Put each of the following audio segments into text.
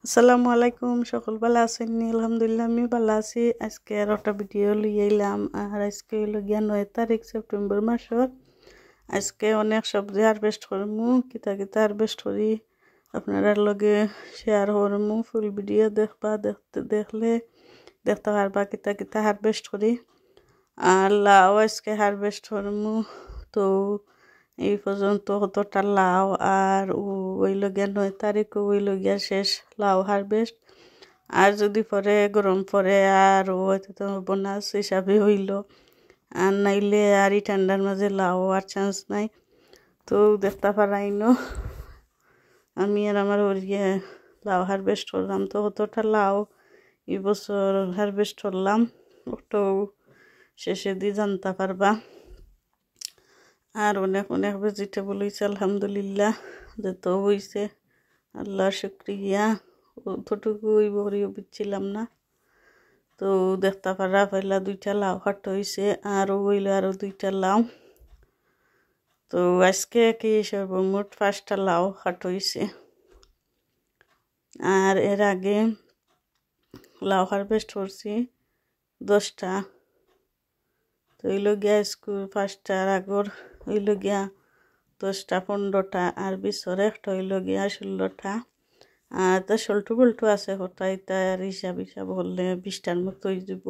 আসসালামু আলাইকুম, সকল ভালো আছেন? আলহামদুলিল্লাহ আমি ভালো আছি। আজকে আর একটা ভিডিও লিয়ে এলাম। আর আজকে হলো গিয়া 9 তারিখ সেপ্টেম্বর মাসের। আজকে অনেক সবজি হারভেস্ট করমু, কিতা কিতা হারভেস্ট করি আপনারা লগে শেয়ার করমু। ফুল ভিডিও দেখবা, দেখতে পারবা কিতা কিতা হারভেস্ট করি। আর লাউ আজকে হারভেস্ট করমু। তো এই পর্যন্ত কতটা লাউ আর ওই লগিয়া 9 তারিখ ওই লগিয়া শেষ লাউ হারভেস্ট। আর যদি পরে গরম পরে আর তো বোনাস হিসাবে হইল, আর নাইলে আর এই ঠান্ডার মাঝে লাউ আর চান্স নাই। তো দেখতে পারাইন আমি আর আমার ওরিয়ে লাউ হারভেস্ট করলাম। তো কতটা লাউ এই বছর হারভেস্ট করলাম ওটো শেষে দিয়ে জানতে পারবা। আর অনেক অনেক ভেজিটেবল হয়েছে আলহামদুলিল্লাহ, যত হয়েছে আল্লাহর শুক্রিয়া। অতটুকু বড়িও বিচ্ছিলাম না। তো দেখতে পারা পয়লা 2টা লাউ কাট হয়েছে, আরও হইল আরও 2টা লাউ। তো আজকে কি সর্বমোট 5টা লাউ কাট হয়েছে। আর এর আগে লাউ হারভেস্ট করছি 10টা। তো হইল গিয়া স্কুল 5টার আগর হইল গিয়া 10টা 15টা, আর বিশর একটা হইল গিয়া 16টা। আর তা সল্টু বল্টু আছে কোথায় তার হিসাব হলে 20টার মতো হয়ে যাব।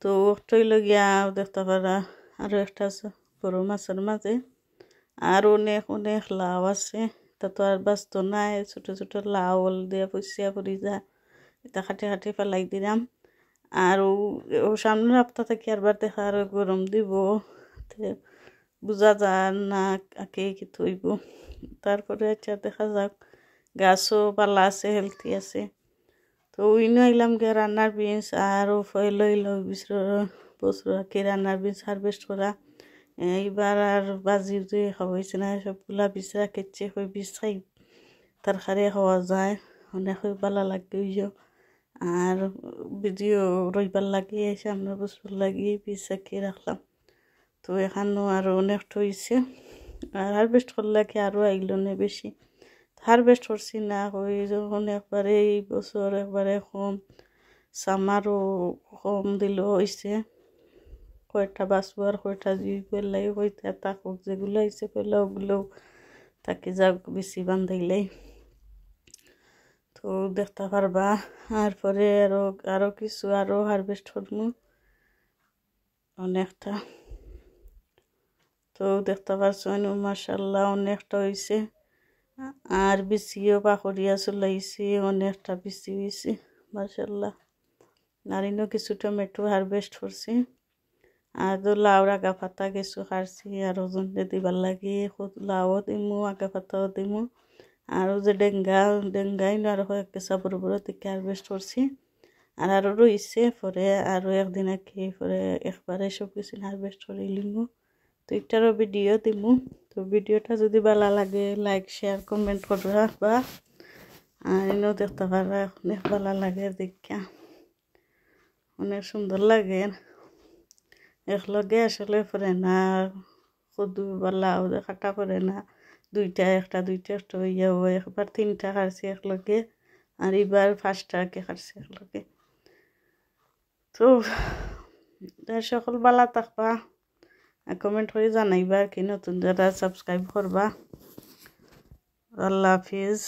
তো একটা হইল গিয়া দেখতে পারা আরও একটা আছে বড় মাছের মাঝে। আর অনেক অনেক লাউ আছে, তা তো আর বাস্ত নাই। ছোট ছোট লাউ দিয়ে পয়সা পড়ি যা, এটা খাটি খাটি ফেলাই দিলাম। আর ও সামনের সপ্তাহ থেকে আরবার দেখা আর গরম দিব, বোঝা যায় না কে কি থইব। তারপরে আচ্ছা দেখা যাক, গাছও পালা আছে, হেলথি আছে। তো উইনো আইলাম গে রান্নার বিনস, আর ফয়েল হইল বছর কি রান্নার বিনস হারভেস্ট করা। এইবার আর বাজি যে খাওয়াইছে না, সবগুলা বিচরা কেচে হয়ে বিষ খাই তরকারি খাওয়া যায়, অনেক ভালো লাগে। আর ভিডিও রইবার লাগিয়ে সামনে বছর লাগিয়ে বীজ রাখিয়ে রাখলাম। তো এখানেও আরও অনেকটা হয়েছে। আর হারভেস্ট করলে কি আরও আইল না বেশি। হারভেস্ট করছি না ওই যখন একবারে এই বছর একবারে কম, সামারও কম দিল হয়েছে। কয়টা বাঁচবো আর কয়টা জুই পেলাই কয়টা তাকক যেগুলো হয়েছে পেলে ওগুলোও তাকে যাক বেশি বান্ধাইলাই। তো দেখতে পারবা। আর পরে আরও কিছু আরও হারভেস্ট করবো অনেকটা। তো দেখতে পাচ্ছ মাশাআল্লাহ অনেকটা হয়েছে। আর বিচিও পাকড়িয়া চলাইছে, অনেকটা বিচি হয়েছে মাশাআল্লাহ। আর ইনো কিছু টমেটো হারভেস্ট করছি। আর তো লাউর আগা পাতা কিছু কাটছি, আর ওজন দিবার লাগে লাউও দিমু, আগা পাতাও দিমু। আর যে ডেঙ্গাই আর কেঁচা বড় বড় থেকে হারভেস্ট করছি। আর আরও রয়েছে, পরে আরও একদিন আগে পরে একবারে সব কিছু হারভেস্ট করে লিমু। তো একটারও ভিডিও দিমু। তো ভিডিওটা যদি ভালো লাগে লাইক শেয়ার কমেন্ট করবা বা আর এনেও দেখতে পারবা। অনেক ভালো লাগে দেখা, অনেক সুন্দর লাগে। একলগে আসলে পরে না কদু বা লাউ কাটা পরে না, একটা হইয়া হয়। একবার 3টা কাটছি একলগে, আর এবার 5টাকে কাটছি একলগে। তো সকল ভালো থাকবা, কমেন্ট করে জানাইবা, কি নতুন যারা সাবস্ক্রাইব করবা। আল্লাহ হাফিজ।